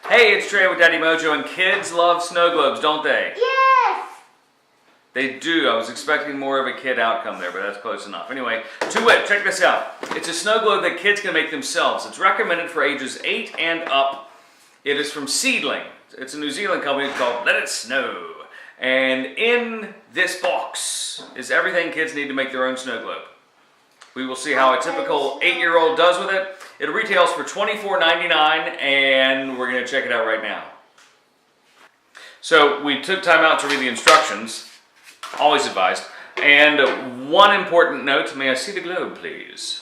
Hey, it's Trey with Daddy Mojo, and kids love snow globes, don't they? Yes! They do. I was expecting more of a kid outcome there, but that's close enough. Anyway, to wit, check this out. It's a snow globe that kids can make themselves. It's recommended for ages 8 and up. It is from Seedling. It's a New Zealand company called Let It Snow. And in this box is everything kids need to make their own snow globe. We will see how a typical 8-year-old does with it. It retails for $24.99, and we're going to check it out right now. So we took time out to read the instructions, always advised. And one important note, may I see the globe, please?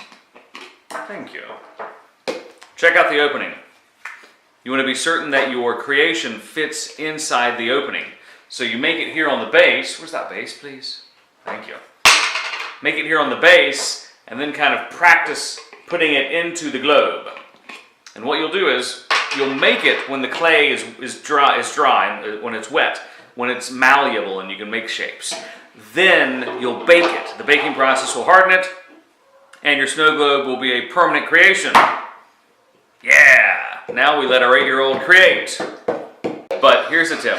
Thank you. Check out the opening. You want to be certain that your creation fits inside the opening. So you make it here on the base. Where's that base, please? Thank you. Make it here on the base, and then kind of practice putting it into the globe. And what you'll do is, you'll make it when the clay is dry, when it's wet, when it's malleable and you can make shapes. Then you'll bake it. The baking process will harden it, and your snow globe will be a permanent creation. Yeah! Now we let our 8-year-old create. But here's the tip.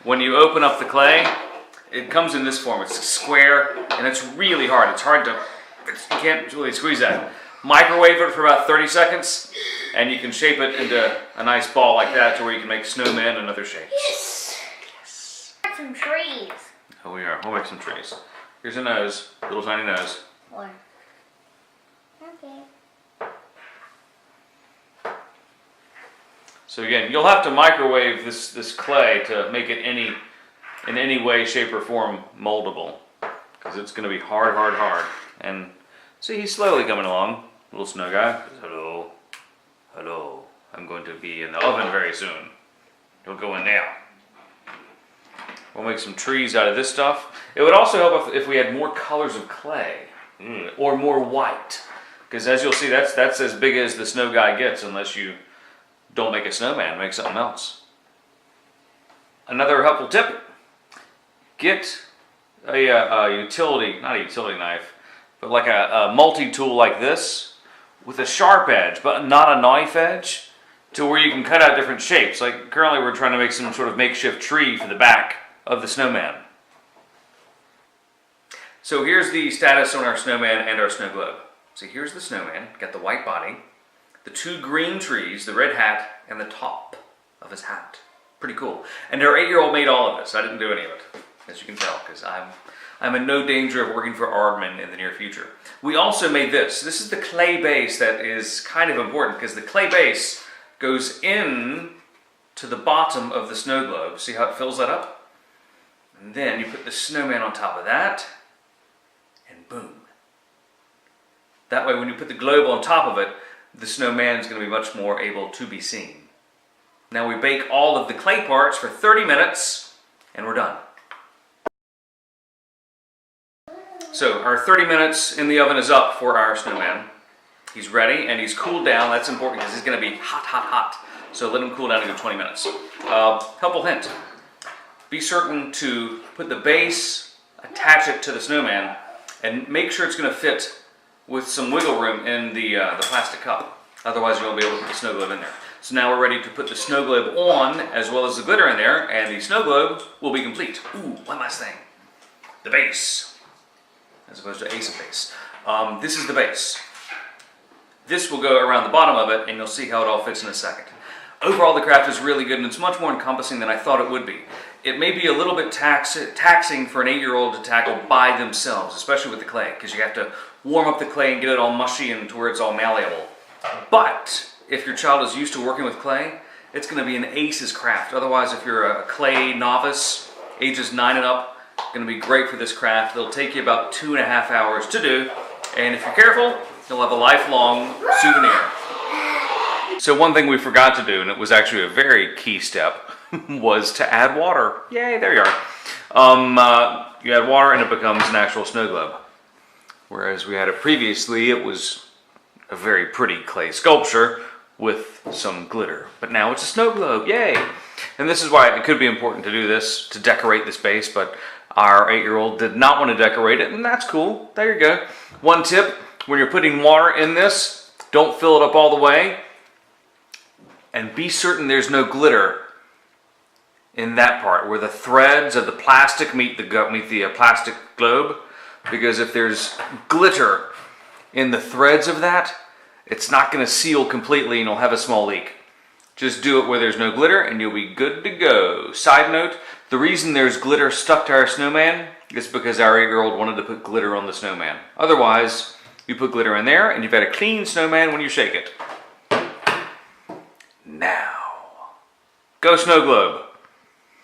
When you open up the clay, it comes in this form. It's square, and it's really hard. It's hard to, you can't really squeeze that. Microwave it for about 30 seconds, and you can shape it into a nice ball like that to where you can make snowmen and other shapes. Yes! Yes. Some trees. Oh, we are. We'll make some trees. Here's a nose, little tiny nose. One. Okay. So again, you'll have to microwave this clay to make it in any way, shape, or form moldable, because it's going to be hard. And see, he's slowly coming along, little snow guy. Hello, hello. I'm going to be in the oven very soon. He'll go in now. We'll make some trees out of this stuff. It would also help if we had more colors of clay, or more white, because as you'll see, that's as big as the snow guy gets, unless you don't make a snowman, make something else. Another helpful tip, get a utility, not a utility knife, but like a multi-tool like this with a sharp edge, but not a knife edge, to where you can cut out different shapes. Like currently we're trying to make some sort of makeshift tree for the back of the snowman. So here's the status on our snowman and our snow globe. So here's the snowman, got the white body, the 2 green trees, the red hat, and the top of his hat. Pretty cool. And our 8-year-old made all of this. I didn't do any of it, as you can tell, because I'm in no danger of working for Aardman in the near future. We also made this. This is the clay base that is kind of important, because the clay base goes in to the bottom of the snow globe. See how it fills that up? And then you put the snowman on top of that, and boom. That way when you put the globe on top of it, the snowman is going to be much more able to be seen. Now we bake all of the clay parts for 30 minutes, and we're done. So our 30 minutes in the oven is up for our snowman. He's ready, and he's cooled down. That's important because he's going to be hot. So let him cool down a good 20 minutes. Helpful hint. Be certain to put the base, attach it to the snowman, and make sure it's going to fit with some wiggle room in the plastic cup. Otherwise you won't be able to put the snow globe in there. So now we're ready to put the snow globe on, as well as the glitter in there, and the snow globe will be complete. Ooh, one last thing. The base. As opposed to ace of base. This is the base. This will go around the bottom of it, and you'll see how it all fits in a second. Overall, the craft is really good, and it's much more encompassing than I thought it would be. It may be a little bit taxing for an 8-year-old to tackle by themselves, especially with the clay, because you have to warm up the clay and get it all mushy and to where it's all malleable. But if your child is used to working with clay, it's going to be an ace's craft. Otherwise, if you're a clay novice, ages 9 and up, it's going to be great for this craft. It'll take you about 2.5 hours to do, and if you're careful, you'll have a lifelong souvenir. So one thing we forgot to do, and it was actually a very key step, was to add water. Yay, there you are. You add water and it becomes an actual snow globe. Whereas we had it previously, it was a very pretty clay sculpture with some glitter. But now it's a snow globe, yay! And this is why it could be important to do this, to decorate this base, but our 8-year-old did not want to decorate it, and that's cool. There you go. One tip, when you're putting water in this, don't fill it up all the way. And be certain there's no glitter in that part where the threads of the plastic meet the plastic globe, because if there's glitter in the threads of that, it's not going to seal completely and you'll have a small leak. Just do it where there's no glitter and you'll be good to go. Side note, the reason there's glitter stuck to our snowman is because our 8-year-old wanted to put glitter on the snowman. Otherwise, you put glitter in there and you've got a clean snowman when you shake it. Now, go snow globe.